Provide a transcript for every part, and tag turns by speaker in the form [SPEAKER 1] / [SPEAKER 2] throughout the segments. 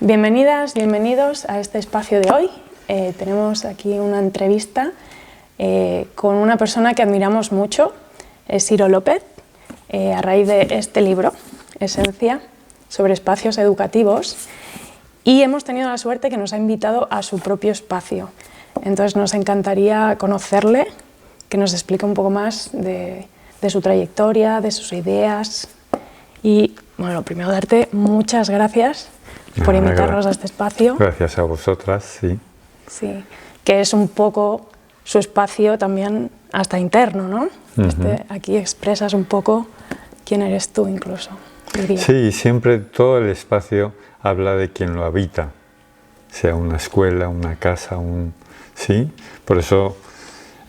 [SPEAKER 1] Bienvenidas, bienvenidos a este espacio de hoy. Tenemos aquí una entrevista con una persona que admiramos mucho, es Siro López, a raíz de este libro, Esencia, sobre espacios educativos, y hemos tenido la suerte que nos ha invitado a su propio espacio. Entonces nos encantaría conocerle, que nos explique un poco más de su trayectoria, de sus ideas. Y bueno, lo primero, darte muchas gracias por invitarnos a este espacio.
[SPEAKER 2] Gracias a vosotras, sí.
[SPEAKER 1] Sí, que es un poco su espacio también hasta interno, ¿no? Aquí expresas un poco quién eres tú incluso, diría.
[SPEAKER 2] Sí, siempre todo el espacio habla de quien lo habita, sea una escuela, una casa, ¿sí? Por eso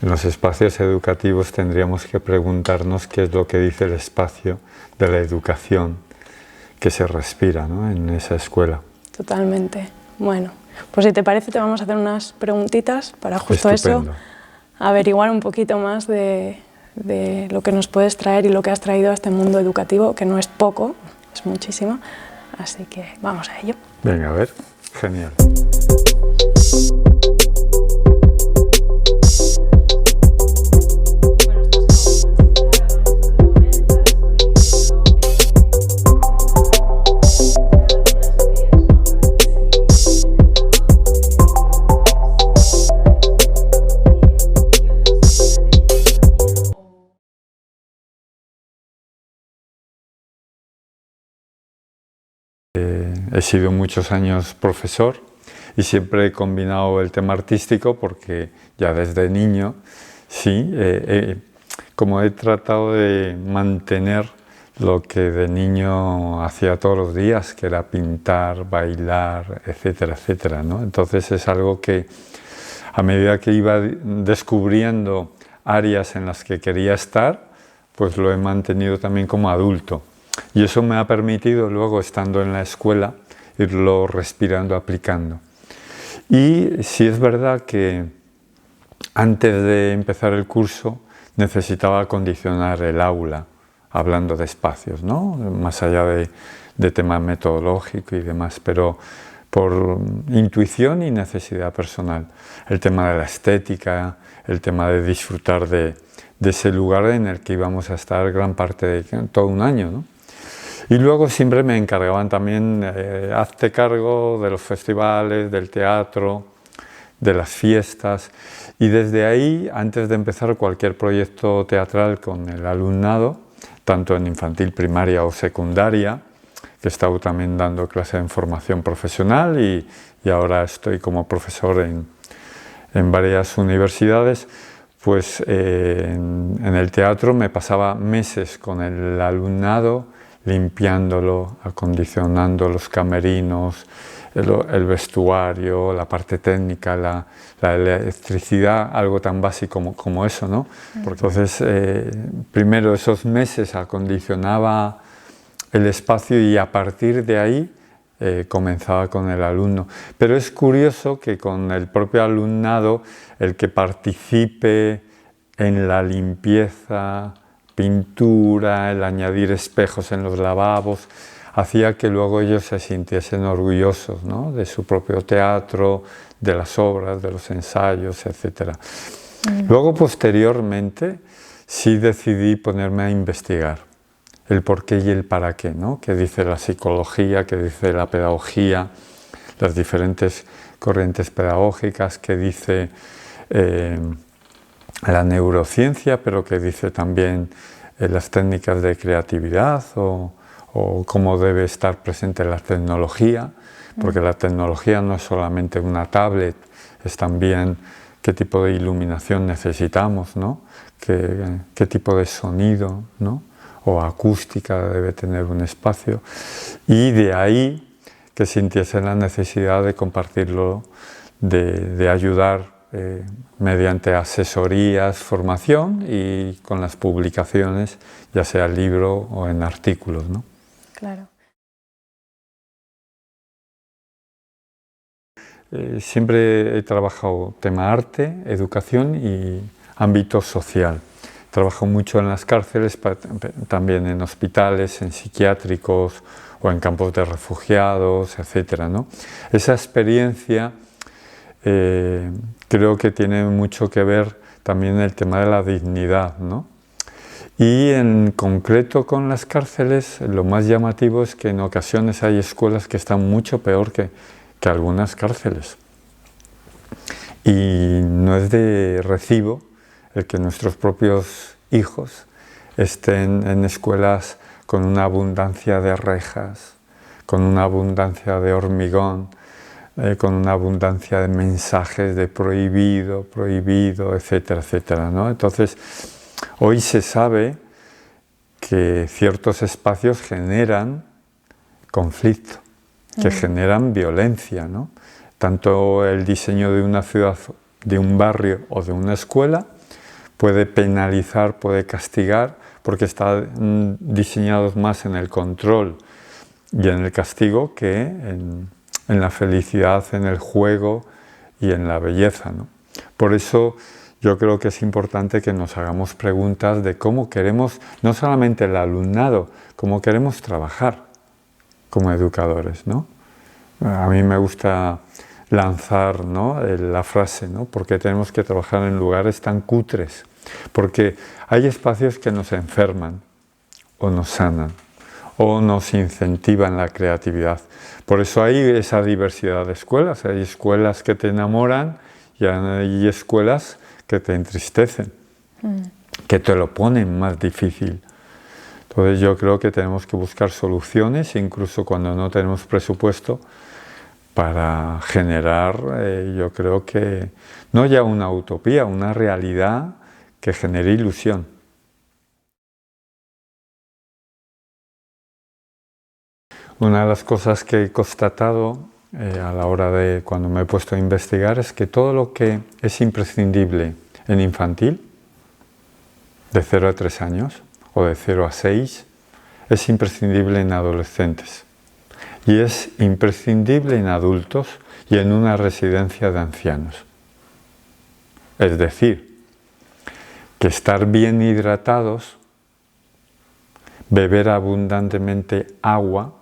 [SPEAKER 2] en los espacios educativos tendríamos que preguntarnos qué es lo que dice el espacio de la educación que se respira, ¿no?, en esa escuela.
[SPEAKER 1] Totalmente. Bueno, pues si te parece te vamos a hacer unas preguntitas para justo
[SPEAKER 2] Estupendo.
[SPEAKER 1] eso, averiguar un poquito más de lo que nos puedes traer y lo que has traído a este mundo educativo, que no es poco, es muchísimo. Así que vamos a ello.
[SPEAKER 2] Venga, a ver. Genial. He sido muchos años profesor y siempre he combinado el tema artístico porque ya desde niño, sí, como he tratado de mantener lo que de niño hacía todos los días, que era pintar, bailar, etcétera, etcétera, ¿no? Entonces es algo que a medida que iba descubriendo áreas en las que quería estar, pues lo he mantenido también como adulto. Y eso me ha permitido luego, estando en la escuela, irlo respirando, aplicando. Y sí es verdad que antes de empezar el curso necesitaba acondicionar el aula, hablando de espacios, ¿no?, más allá de tema metodológico y demás, pero por intuición y necesidad personal. El tema de la estética, el tema de disfrutar de ese lugar en el que íbamos a estar gran parte de todo un año, ¿no? Y luego siempre me encargaban también, hazte cargo de los festivales, del teatro, de las fiestas. Y desde ahí, antes de empezar cualquier proyecto teatral con el alumnado, tanto en infantil, primaria o secundaria, que he estado también dando clases en formación profesional y ahora estoy como profesor en varias universidades, pues en el teatro me pasaba meses con el alumnado, limpiándolo, acondicionando los camerinos, el vestuario, la parte técnica, la electricidad, algo tan básico como eso, ¿no? Entonces, primero esos meses acondicionaba el espacio y a partir de ahí comenzaba con el alumno. Pero es curioso que con el propio alumnado, el que participe en la limpieza, pintura, el añadir espejos en los lavabos, hacía que luego ellos se sintiesen orgullosos, ¿no?, de su propio teatro, de las obras, de los ensayos, etc. Luego, posteriormente, sí decidí ponerme a investigar el por qué y el para qué, ¿no?, qué dice la psicología, qué dice la pedagogía, las diferentes corrientes pedagógicas, qué dice la neurociencia, pero que dice también las técnicas de creatividad o cómo debe estar presente la tecnología, porque la tecnología no es solamente una tablet, es también qué tipo de iluminación necesitamos, ¿no?, qué tipo de sonido, ¿no?, o acústica debe tener un espacio, y de ahí que sintiese la necesidad de compartirlo, de ayudar mediante asesorías, formación y con las publicaciones, ya sea libro o en artículos, ¿no?
[SPEAKER 1] Claro.
[SPEAKER 2] Siempre he trabajado tema arte, educación y ámbito social. Trabajo mucho en las cárceles, también en hospitales, en psiquiátricos o en campos de refugiados, etcétera, ¿no? Esa experiencia creo que tiene mucho que ver también el tema de la dignidad, ¿no? Y en concreto con las cárceles, lo más llamativo es que en ocasiones hay escuelas que están mucho peor que algunas cárceles. Y no es de recibo el que nuestros propios hijos estén en escuelas con una abundancia de rejas, con una abundancia de hormigón, con una abundancia de mensajes de prohibido, prohibido, etcétera, etcétera, ¿no? Entonces, hoy se sabe que ciertos espacios generan conflicto, que generan violencia, ¿no? Tanto el diseño de una ciudad, de un barrio o de una escuela puede penalizar, puede castigar, porque están diseñados más en el control y en el castigo que en la felicidad, en el juego y en la belleza, ¿no? Por eso yo creo que es importante que nos hagamos preguntas de cómo queremos, no solamente el alumnado, cómo queremos trabajar como educadores, ¿no? A mí me gusta lanzar, ¿no?, la frase, ¿no?, porque tenemos que trabajar en lugares tan cutres, porque hay espacios que nos enferman o nos sanan o nos incentivan la creatividad. Por eso hay esa diversidad de escuelas. Hay escuelas que te enamoran y hay escuelas que te entristecen, que te lo ponen más difícil. Entonces yo creo que tenemos que buscar soluciones, incluso cuando no tenemos presupuesto, para generar, yo creo que no ya una utopía, una realidad que genere ilusión. Una de las cosas que he constatado a la hora de cuando me he puesto a investigar es que todo lo que es imprescindible en infantil, de 0 a 3 años o de 0 a 6, es imprescindible en adolescentes y es imprescindible en adultos y en una residencia de ancianos. Es decir, que estar bien hidratados, beber abundantemente agua,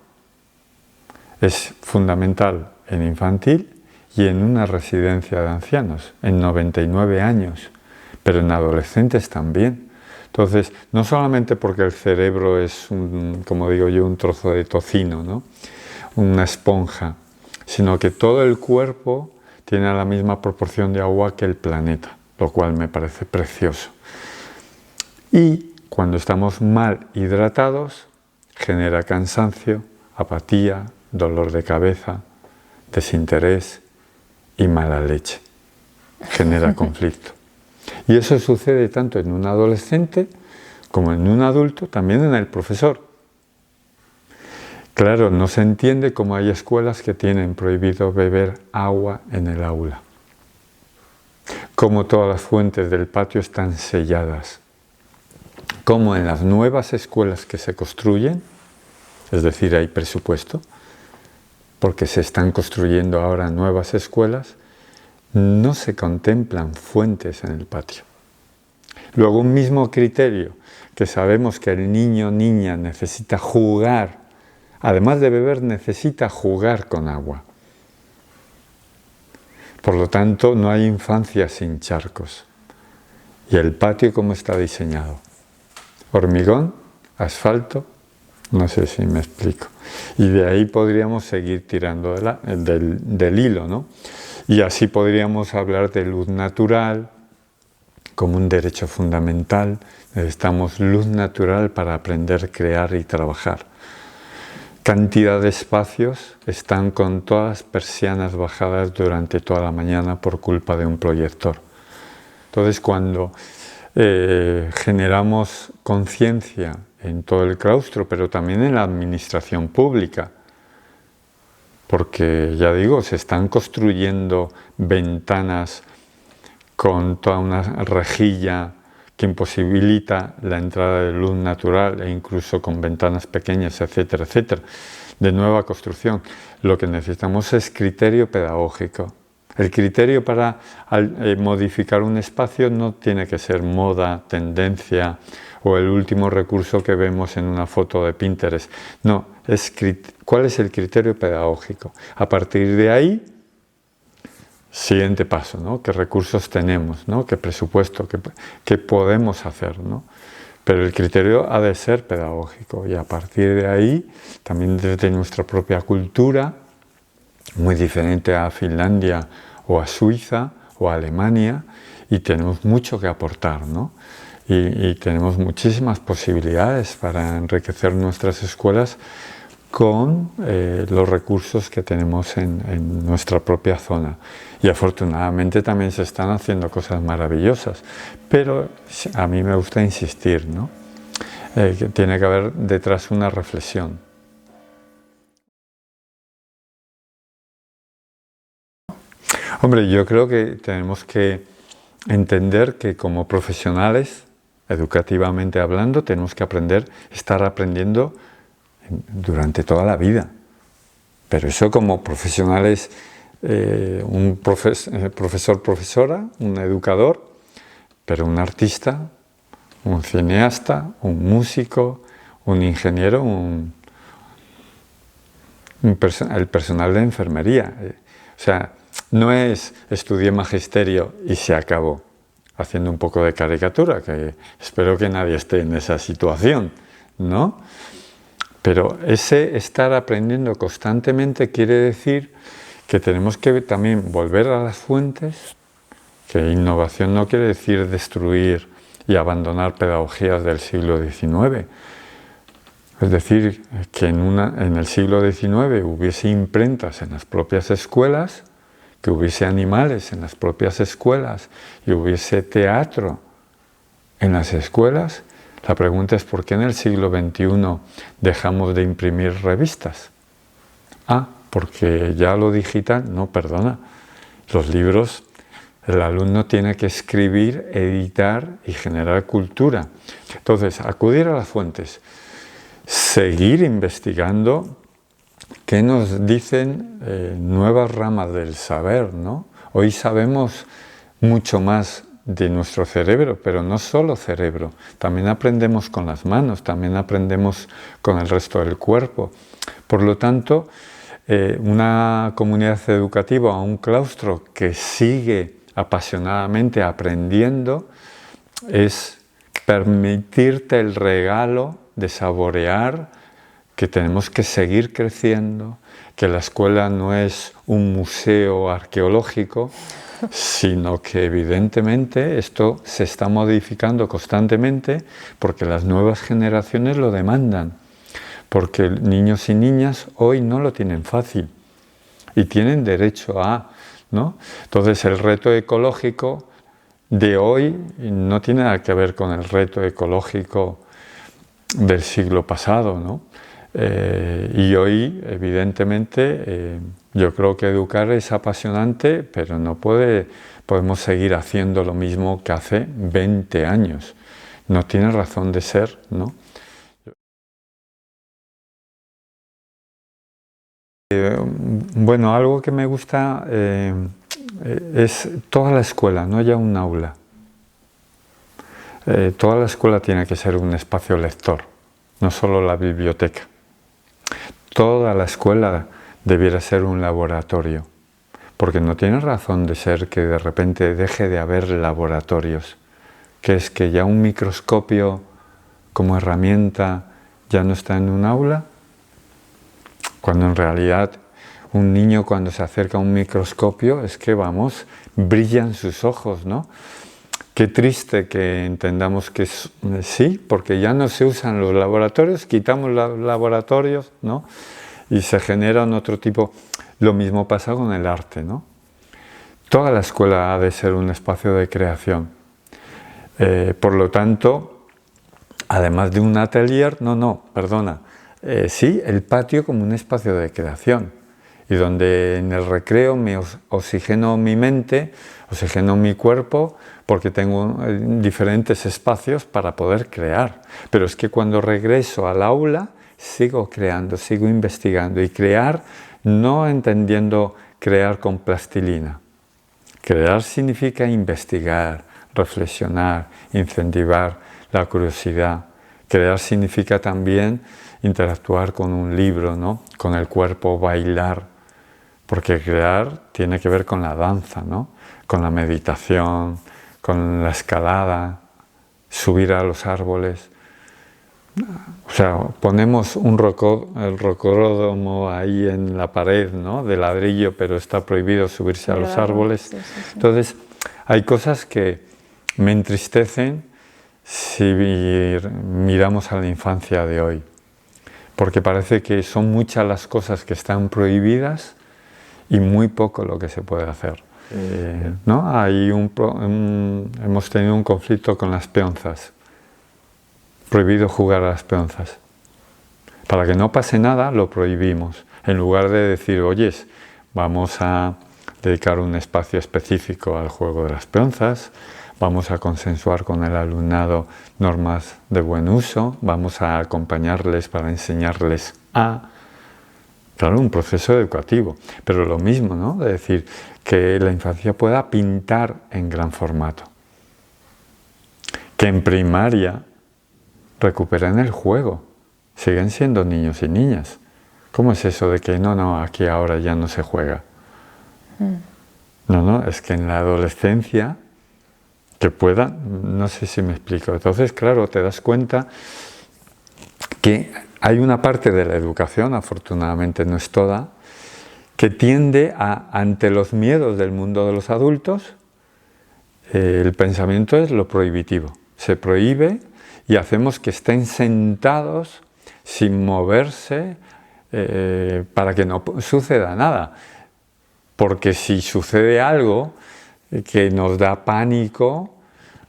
[SPEAKER 2] es fundamental en infantil y en una residencia de ancianos, en 99 años, pero en adolescentes también. Entonces, no solamente porque el cerebro es, como digo yo, un trozo de tocino, ¿no?, una esponja, sino que todo el cuerpo tiene la misma proporción de agua que el planeta, lo cual me parece precioso. Y cuando estamos mal hidratados, genera cansancio, apatía, dolor de cabeza, desinterés y mala leche. Genera conflicto. Y eso sucede tanto en un adolescente como en un adulto, también en el profesor. Claro, no se entiende cómo hay escuelas que tienen prohibido beber agua en el aula. Cómo todas las fuentes del patio están selladas. Cómo en las nuevas escuelas que se construyen, es decir, hay presupuesto, porque se están construyendo ahora nuevas escuelas, no se contemplan fuentes en el patio. Luego, un mismo criterio, que sabemos que el niño o niña necesita jugar, además de beber, necesita jugar con agua. Por lo tanto, no hay infancia sin charcos. ¿Y el patio cómo está diseñado? Hormigón, asfalto, no sé si me explico. Y de ahí podríamos seguir tirando del hilo, ¿no? Y así podríamos hablar de luz natural como un derecho fundamental. Necesitamos luz natural para aprender, crear y trabajar. Cantidad de espacios están con todas las persianas bajadas durante toda la mañana por culpa de un proyector. Entonces, cuando generamos conciencia en todo el claustro, pero también en la administración pública, porque ya digo, se están construyendo ventanas con toda una rejilla que imposibilita la entrada de luz natural e incluso con ventanas pequeñas, etcétera, etcétera, de nueva construcción. Lo que necesitamos es criterio pedagógico. El criterio para modificar un espacio no tiene que ser moda, tendencia o el último recurso que vemos en una foto de Pinterest. No, ¿Cuál es el criterio pedagógico? A partir de ahí, siguiente paso, ¿no? ¿Qué recursos tenemos, ¿no? ¿Qué presupuesto? ¿Qué podemos hacer, ¿no? Pero el criterio ha de ser pedagógico y a partir de ahí, también desde nuestra propia cultura, muy diferente a Finlandia o a Suiza o a Alemania, y tenemos mucho que aportar, ¿no? Y tenemos muchísimas posibilidades para enriquecer nuestras escuelas con los recursos que tenemos en nuestra propia zona. Y afortunadamente también se están haciendo cosas maravillosas, pero a mí me gusta insistir, ¿no? Que tiene que haber detrás una reflexión. Hombre, yo creo que tenemos que entender que como profesionales, educativamente hablando, tenemos que estar aprendiendo durante toda la vida. Pero eso como profesionales, un profesor, profesora, un educador, pero un artista, un cineasta, un músico, un ingeniero, el personal de enfermería. O sea, no es estudié magisterio y se acabó, haciendo un poco de caricatura, que espero que nadie esté en esa situación, ¿no? Pero ese estar aprendiendo constantemente quiere decir que tenemos que también volver a las fuentes, que innovación no quiere decir destruir y abandonar pedagogías del siglo XIX. Es decir, que en el siglo XIX hubiese imprentas en las propias escuelas, que hubiese animales en las propias escuelas y hubiese teatro en las escuelas. La pregunta es ¿por qué en el siglo XXI dejamos de imprimir revistas? Porque ya lo digital, no, perdona, los libros, el alumno tiene que escribir, editar y generar cultura. Entonces, acudir a las fuentes, seguir investigando qué nos dicen nuevas ramas del saber, ¿no? Hoy sabemos mucho más de nuestro cerebro, pero no solo cerebro, también aprendemos con las manos, también aprendemos con el resto del cuerpo. Por lo tanto, una comunidad educativa o un claustro que sigue apasionadamente aprendiendo es permitirte el regalo de saborear que tenemos que seguir creciendo, que la escuela no es un museo arqueológico, sino que evidentemente esto se está modificando constantemente porque las nuevas generaciones lo demandan, porque niños y niñas hoy no lo tienen fácil y tienen derecho a, ¿no? Entonces el reto ecológico de hoy no tiene nada que ver con el reto ecológico del siglo pasado, ¿no? Y hoy, evidentemente, yo creo que educar es apasionante, pero no podemos seguir haciendo lo mismo que hace 20 años. No tiene razón de ser, ¿no? Bueno, algo que me gusta es toda la escuela, no ya un aula. Toda la escuela tiene que ser un espacio lector, no solo la biblioteca. Toda la escuela debiera ser un laboratorio, porque no tiene razón de ser que de repente deje de haber laboratorios, que es que ya un microscopio como herramienta ya no está en un aula, cuando en realidad un niño cuando se acerca a un microscopio es que, vamos, brillan sus ojos, ¿no? Qué triste que entendamos que sí, porque ya no se usan los laboratorios, quitamos los laboratorios, ¿no? Y se generan otro tipo. Lo mismo pasa con el arte, ¿no? Toda la escuela ha de ser un espacio de creación. Por lo tanto, además de un atelier, sí, el patio como un espacio de creación. Y donde en el recreo me oxigeno mi mente, oxigeno mi cuerpo, porque tengo diferentes espacios para poder crear. Pero es que cuando regreso al aula, sigo creando, sigo investigando. Y crear, no entendiendo crear con plastilina. Crear significa investigar, reflexionar, incentivar la curiosidad. Crear significa también interactuar con un libro, ¿no? Con el cuerpo, bailar, porque crear tiene que ver con la danza, ¿no? Con la meditación, con la escalada, subir a los árboles. O sea, ponemos el rocódromo ahí en la pared, ¿no? De ladrillo, pero está prohibido subirse a los árboles. Sí, sí, sí. Entonces, hay cosas que me entristecen si miramos a la infancia de hoy, porque parece que son muchas las cosas que están prohibidas y muy poco lo que se puede hacer. ¿No? Hemos tenido un conflicto con las peonzas. Prohibido jugar a las peonzas. Para que no pase nada, lo prohibimos. En lugar de decir, oyes, vamos a dedicar un espacio específico al juego de las peonzas, vamos a consensuar con el alumnado normas de buen uso, vamos a acompañarles para enseñarles a... Claro, un proceso educativo. Pero lo mismo, ¿no? De decir que la infancia pueda pintar en gran formato. Que en primaria recuperen el juego. Siguen siendo niños y niñas. ¿Cómo es eso de que no, aquí ahora ya no se juega? No, es que en la adolescencia que pueda, no sé si me explico. Entonces, claro, te das cuenta que hay una parte de la educación, afortunadamente no es toda, que tiende ante los miedos del mundo de los adultos, el pensamiento es lo prohibitivo. Se prohíbe y hacemos que estén sentados sin moverse para que no suceda nada. Porque si sucede algo que nos da pánico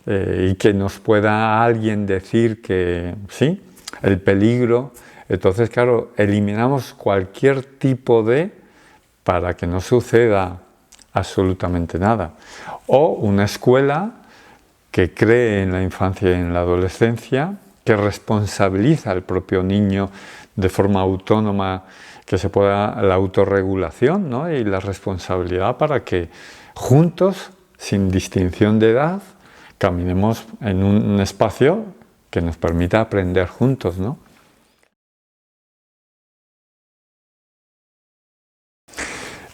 [SPEAKER 2] y que nos pueda alguien decir que sí, el peligro, entonces claro, eliminamos cualquier tipo de para que no suceda absolutamente nada. O una escuela que cree en la infancia y en la adolescencia, que responsabiliza al propio niño de forma autónoma, que se pueda la autorregulación, ¿no? Y la responsabilidad para que juntos, sin distinción de edad, caminemos en un espacio que nos permita aprender juntos, ¿no?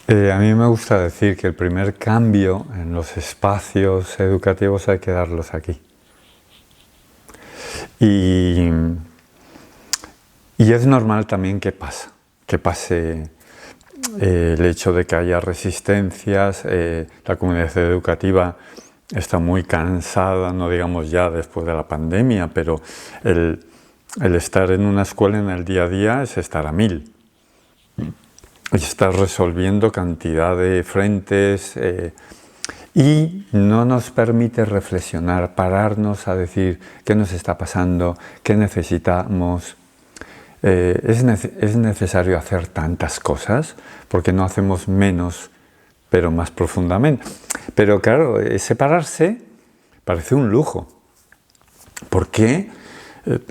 [SPEAKER 2] A mí me gusta decir que el primer cambio en los espacios educativos hay que darlos aquí. Y es normal también que pase el hecho de que haya resistencias, la comunidad educativa está muy cansada, no digamos ya después de la pandemia, pero el estar en una escuela en el día a día es estar a 1000. Y estar resolviendo cantidad de frentes y no nos permite reflexionar, pararnos a decir qué nos está pasando, qué necesitamos. Es necesario hacer tantas cosas porque no hacemos menos, pero más profundamente. Pero claro, separarse parece un lujo, porque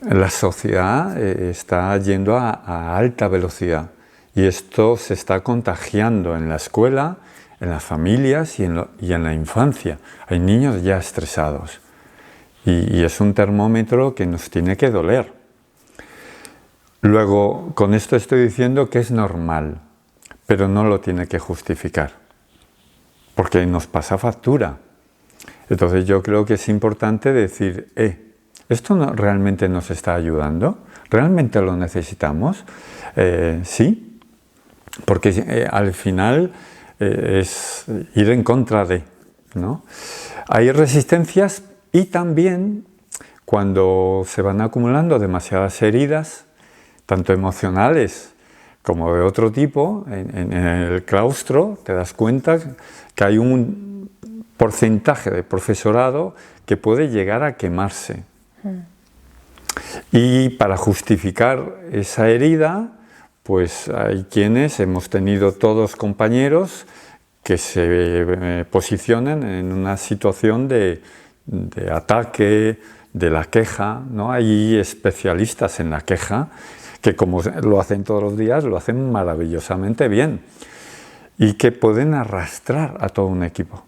[SPEAKER 2] la sociedad está yendo a alta velocidad. Y esto se está contagiando en la escuela, en las familias y en la infancia. Hay niños ya estresados. Y es un termómetro que nos tiene que doler. Luego, con esto estoy diciendo que es normal, pero no lo tiene que justificar. Porque nos pasa factura. Entonces yo creo que es importante decir, ¿esto realmente nos está ayudando? ¿Realmente lo necesitamos? ¿Sí? Porque al final es ir en contra de, ¿no? Hay resistencias y también cuando se van acumulando demasiadas heridas, tanto emocionales como de otro tipo, en el claustro te das cuenta que hay un porcentaje de profesorado que puede llegar a quemarse. Y para justificar esa herida, pues hay quienes hemos tenido todos compañeros que se posicionan en una situación de ataque, de la queja, ¿no? Hay especialistas en la queja que, como lo hacen todos los días, lo hacen maravillosamente bien y que pueden arrastrar a todo un equipo.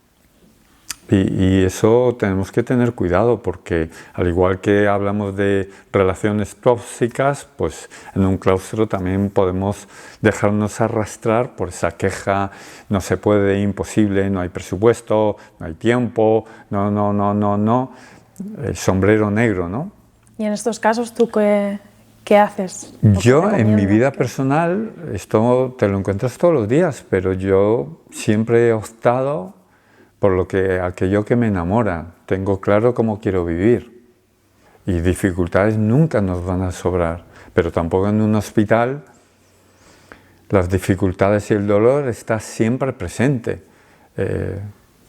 [SPEAKER 2] Y eso tenemos que tener cuidado porque al igual que hablamos de relaciones tóxicas, pues en un claustro también podemos dejarnos arrastrar por esa queja, no se puede, imposible, no hay presupuesto, no hay tiempo, no, el sombrero negro, ¿no?
[SPEAKER 1] Y en estos casos, ¿tú qué haces?
[SPEAKER 2] Yo en mi vida personal, esto te lo encuentras todos los días, pero yo siempre he optado por aquello que me enamora. Tengo claro cómo quiero vivir. Y dificultades nunca nos van a sobrar. Pero tampoco en un hospital las dificultades y el dolor están siempre presente.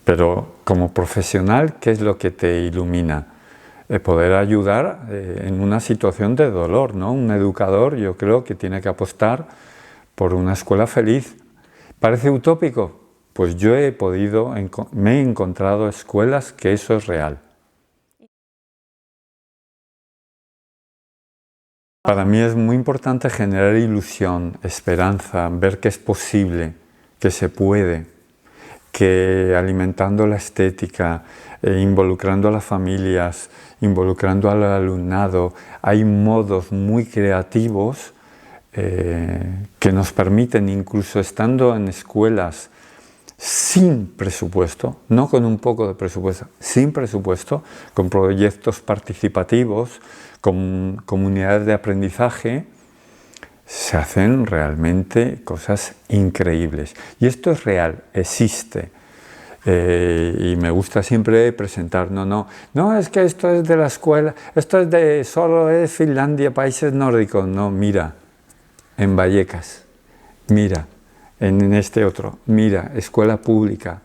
[SPEAKER 2] Pero como profesional, ¿qué es lo que te ilumina? Poder ayudar en una situación de dolor, ¿no? Un educador, yo creo que tiene que apostar por una escuela feliz. ¿Parece utópico? Pues yo me he encontrado escuelas que eso es real. Para mí es muy importante generar ilusión, esperanza, ver que es posible, que se puede, que alimentando la estética, involucrando a las familias, involucrando al alumnado, hay modos muy creativos que nos permiten, incluso estando en escuelas sin presupuesto, no con un poco de presupuesto, sin presupuesto, con proyectos participativos, con comunidades de aprendizaje, se hacen realmente cosas increíbles. Y esto es real, existe. Y me gusta siempre presentar, no, es que esto es de la escuela, esto solo es Finlandia, países nórdicos. No, mira, en Vallecas, mira, en este otro, mira, escuela pública.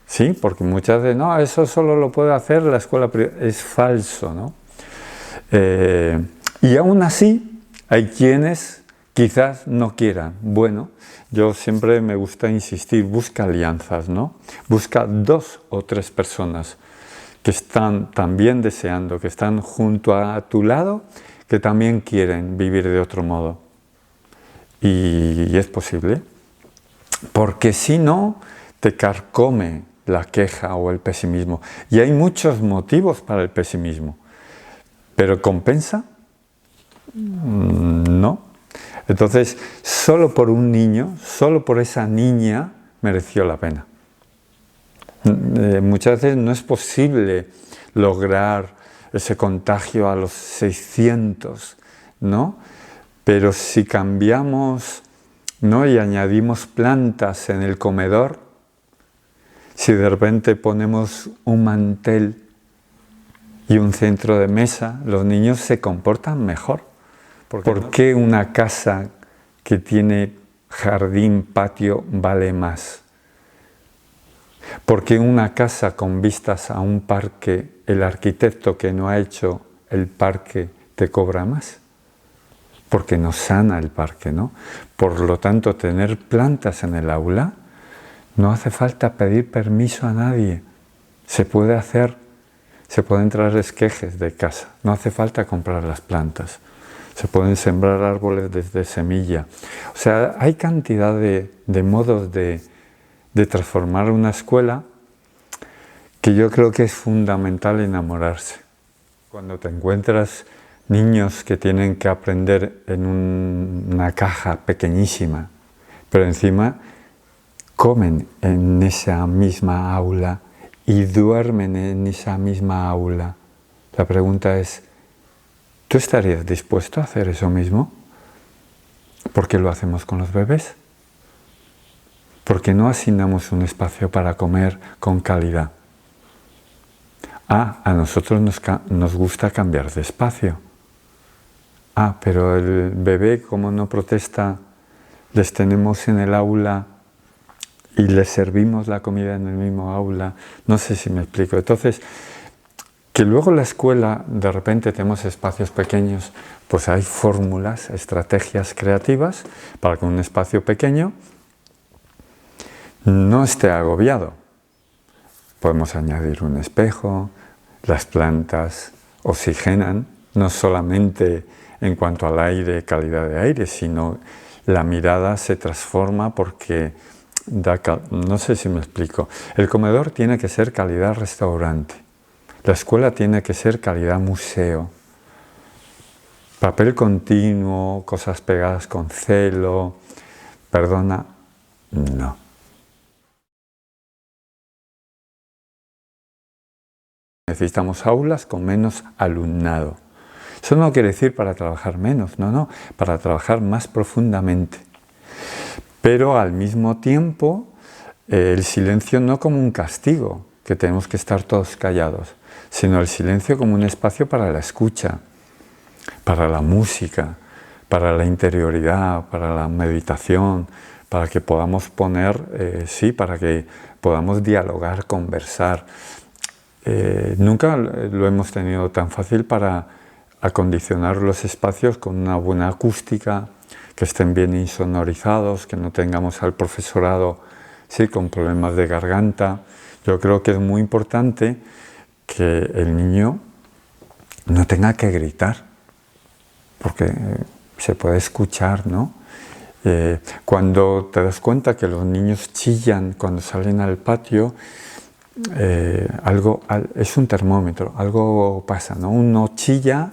[SPEAKER 2] Sí, porque muchas veces, no, eso solo lo puede hacer la escuela privada. Es falso, ¿no? Y aún así, hay quienes quizás no quieran. Bueno, yo siempre me gusta insistir, busca alianzas, ¿no? Busca 2 o 3 personas que están también deseando, que están junto a tu lado, que también quieren vivir de otro modo. Y es posible. Porque si no, te carcome la queja o el pesimismo. Y hay muchos motivos para el pesimismo. ¿Pero compensa? No. Entonces, solo por un niño, solo por esa niña, mereció la pena. Muchas veces no es posible lograr ese contagio a los 600, ¿no? Pero si cambiamos, ¿no? Y añadimos plantas en el comedor, si de repente ponemos un mantel y un centro de mesa, los niños se comportan mejor. ¿Por qué una casa que tiene jardín, patio, vale más? ¿Por qué una casa con vistas a un parque, el arquitecto que no ha hecho el parque te cobra más? Porque nos sana el parque, ¿no? Por lo tanto, tener plantas en el aula, no hace falta pedir permiso a nadie. Se puede hacer, se pueden traer esquejes de casa, no hace falta comprar las plantas. Se pueden sembrar árboles desde semilla. O sea, hay cantidad de modos de transformar una escuela que yo creo que es fundamental enamorarse. Cuando te encuentras niños que tienen que aprender en una caja pequeñísima, pero encima comen en esa misma aula y duermen en esa misma aula. La pregunta es, ¿tú estarías dispuesto a hacer eso mismo? ¿Por qué lo hacemos con los bebés? ¿Por qué no asignamos un espacio para comer con calidad? A nosotros nos gusta cambiar de espacio. Pero el bebé, como no protesta, les tenemos en el aula y les servimos la comida en el mismo aula. No sé si me explico. Entonces, que luego en la escuela de repente tenemos espacios pequeños, pues hay fórmulas, estrategias creativas para que un espacio pequeño no esté agobiado. Podemos añadir un espejo, las plantas oxigenan, no solamente en cuanto al aire, calidad de aire, sino la mirada se transforma porque no sé si me explico. El comedor tiene que ser calidad restaurante. La escuela tiene que ser calidad museo. Papel continuo, cosas pegadas con celo, perdona, no. Necesitamos aulas con menos alumnado. Eso no quiere decir para trabajar menos, no, para trabajar más profundamente. Pero al mismo tiempo, el silencio no como un castigo, que tenemos que estar todos callados, sino el silencio como un espacio para la escucha, para la música, para la interioridad, para la meditación, para que podamos para que podamos dialogar, conversar. Nunca lo hemos tenido tan fácil para acondicionar los espacios con una buena acústica, que estén bien insonorizados, que no tengamos al profesorado con problemas de garganta. Yo creo que es muy importante que el niño no tenga que gritar, porque se puede escuchar, ¿no? Cuando te das cuenta que los niños chillan cuando salen al patio, es un termómetro, algo pasa, ¿no? Uno chilla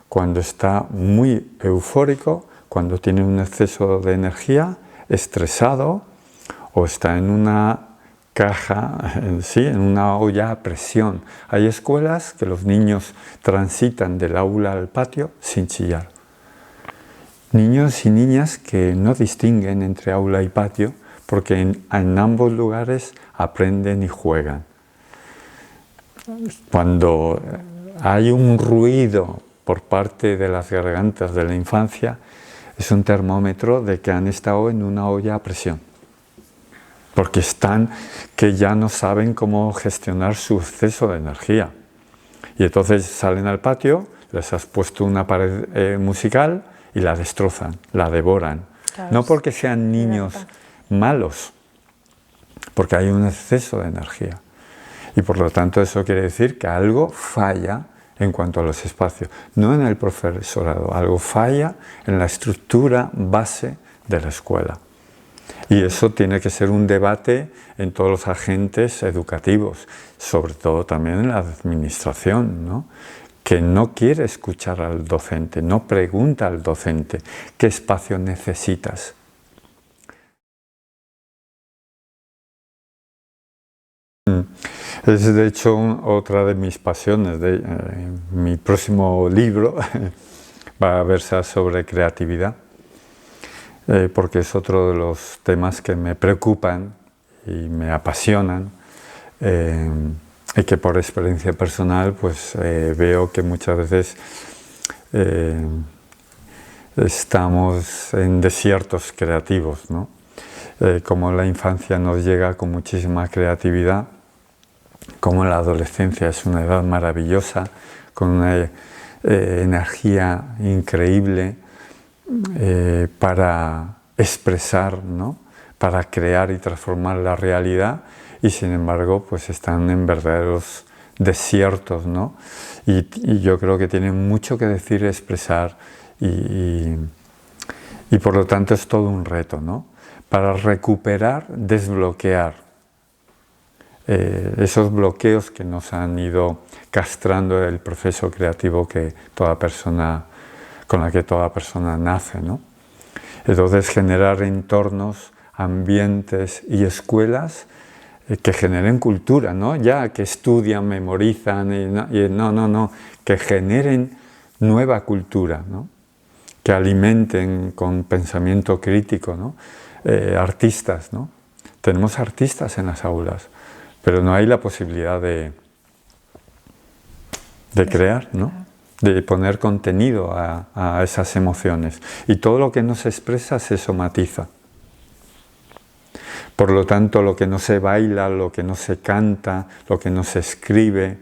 [SPEAKER 2] cuando está muy eufórico, cuando tiene un exceso de energía, estresado, o está en una caja, en una olla a presión. Hay escuelas que los niños transitan del aula al patio sin chillar. Niños y niñas que no distinguen entre aula y patio, porque en ambos lugares aprenden y juegan. Cuando hay un ruido por parte de las gargantas de la infancia, es un termómetro de que han estado en una olla a presión, porque que ya no saben cómo gestionar su exceso de energía. Y entonces salen al patio, les has puesto una pared musical y la destrozan, la devoran. Claro, no porque sean niños malos, porque hay un exceso de energía. Y por lo tanto eso quiere decir que algo falla en cuanto a los espacios, no en el profesorado, algo falla en la estructura base de la escuela. Y eso tiene que ser un debate en todos los agentes educativos, sobre todo también en la administración, ¿no? Que no quiere escuchar al docente, no pregunta al docente qué espacio necesitas. Es de hecho otra de mis pasiones. Mi próximo libro va a versar sobre creatividad, porque es otro de los temas que me preocupan y me apasionan, y que por experiencia personal pues veo que muchas veces estamos en desiertos creativos, ¿no? Como la infancia nos llega con muchísima creatividad, como la adolescencia es una edad maravillosa, con una energía increíble para expresar, ¿no? Para crear y transformar la realidad, y sin embargo pues están en verdaderos desiertos, ¿no? Y yo creo que tienen mucho que decir, expresar, y por lo tanto es todo un reto, ¿no? Para recuperar, desbloquear esos bloqueos que nos han ido castrando el proceso creativo con la que toda persona nace, ¿no? Entonces generar entornos, ambientes y escuelas que generen cultura, ¿no? Ya que estudian, memorizan, que generen nueva cultura, ¿no? Que alimenten con pensamiento crítico, ¿no? Artistas, ¿no? Tenemos artistas en las aulas, pero no hay la posibilidad de crear, ¿no? De poner contenido a esas emociones. Y todo lo que no se expresa se somatiza. Por lo tanto, lo que no se baila, lo que no se canta, lo que no se escribe,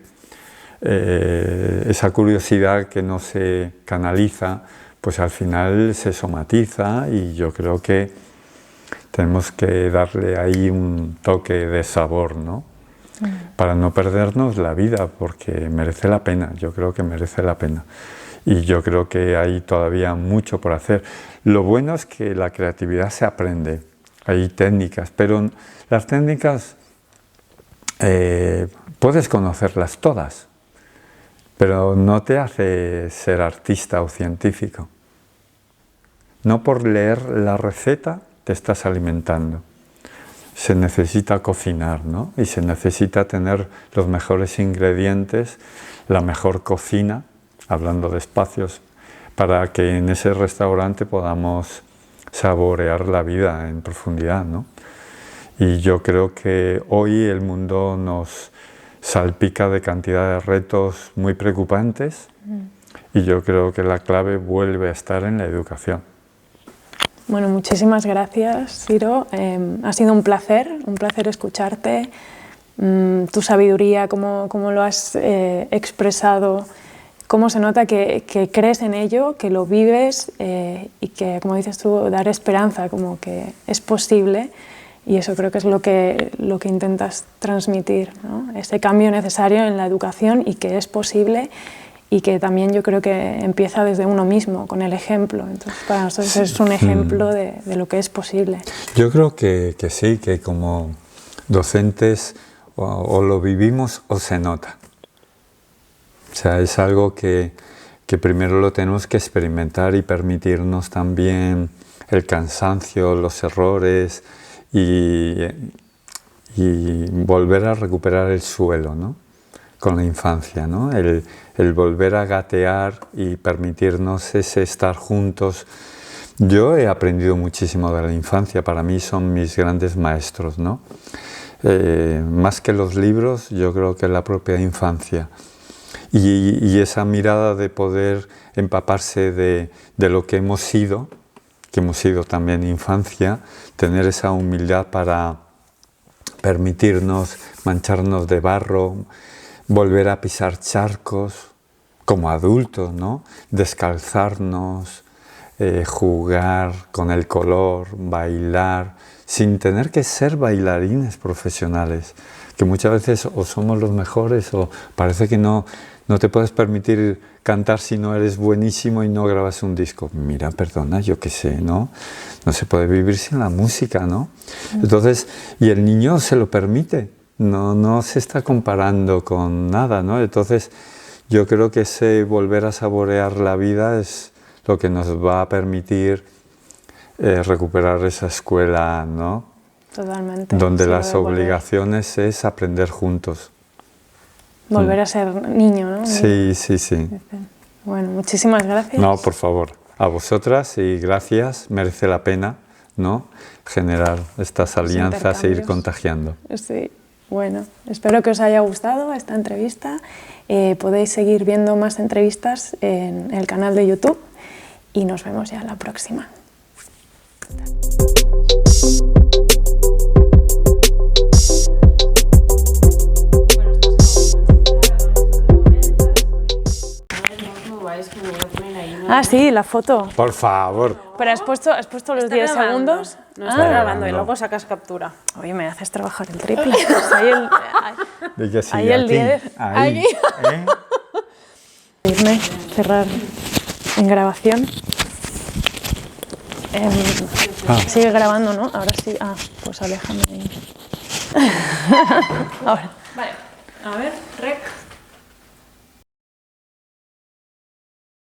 [SPEAKER 2] esa curiosidad que no se canaliza, pues al final se somatiza, y yo creo que tenemos que darle ahí un toque de sabor, ¿no? Para no perdernos la vida, porque merece la pena, yo creo que merece la pena. Y yo creo que hay todavía mucho por hacer. Lo bueno es que la creatividad se aprende. hay técnicas, pero las técnicas puedes conocerlas todas, pero no te hace ser artista o científico. No por leer la receta te estás alimentando. Se necesita cocinar, ¿no? Y se necesita tener los mejores ingredientes, la mejor cocina, hablando de espacios, para que en ese restaurante podamos saborear la vida en profundidad, ¿no? Y yo creo que hoy el mundo nos salpica de cantidad de retos muy preocupantes y yo creo que la clave vuelve a estar en la educación.
[SPEAKER 1] Bueno, muchísimas gracias, Ciro. Ha sido un placer escucharte. Tu sabiduría, cómo lo has expresado, cómo se nota que crees en ello, que lo vives y que, como dices tú, dar esperanza, como que es posible. Y eso creo que es lo que intentas transmitir, ¿no? Ese cambio necesario en la educación y que es posible. Y que también yo creo que empieza desde uno mismo, con el ejemplo. Entonces, para nosotros es un ejemplo de lo que es posible.
[SPEAKER 2] Yo creo que sí, que como docentes o lo vivimos o se nota. O sea, es algo que primero lo tenemos que experimentar y permitirnos también el cansancio, los errores y volver a recuperar el suelo, ¿no? Con la infancia, ¿no? El volver a gatear y permitirnos ese estar juntos. Yo he aprendido muchísimo de la infancia, para mí son mis grandes maestros, ¿no? Más que los libros, yo creo que la propia infancia. Y esa mirada de poder empaparse de lo que hemos sido también infancia, tener esa humildad para permitirnos mancharnos de barro, volver a pisar charcos como adultos, ¿no? Descalzarnos, jugar con el color, bailar, sin tener que ser bailarines profesionales, que muchas veces o somos los mejores o parece que no te puedes permitir cantar si no eres buenísimo y no grabas un disco. Mira, perdona, yo qué sé, ¿no? No se puede vivir sin la música, ¿no? Entonces, y el niño se lo permite. No se está comparando con nada, ¿no? Entonces, yo creo que ese volver a saborear la vida es lo que nos va a permitir recuperar esa escuela, ¿no?
[SPEAKER 1] Totalmente.
[SPEAKER 2] Donde las obligaciones es aprender juntos.
[SPEAKER 1] Volver a ser niño, ¿no?
[SPEAKER 2] Sí.
[SPEAKER 1] Bueno, muchísimas gracias.
[SPEAKER 2] No, por favor, a vosotras y gracias, merece la pena, ¿no? Generar estas alianzas e ir contagiando.
[SPEAKER 1] Sí. Bueno, espero que os haya gustado esta entrevista. Podéis seguir viendo más entrevistas en el canal de YouTube y nos vemos ya la próxima. Ah, sí, la foto.
[SPEAKER 2] Por favor.
[SPEAKER 1] Pero has puesto los 10 segundos.
[SPEAKER 3] No está grabando y luego sacas captura.
[SPEAKER 1] Oye, me haces trabajar el triple. Ahí el 10.
[SPEAKER 2] Ahí.
[SPEAKER 1] Irme, cerrar en grabación. Sigue grabando, ¿no? Ahora sí. Ah, pues aléjame ahí. Ahora.
[SPEAKER 3] Vale, a ver, rec.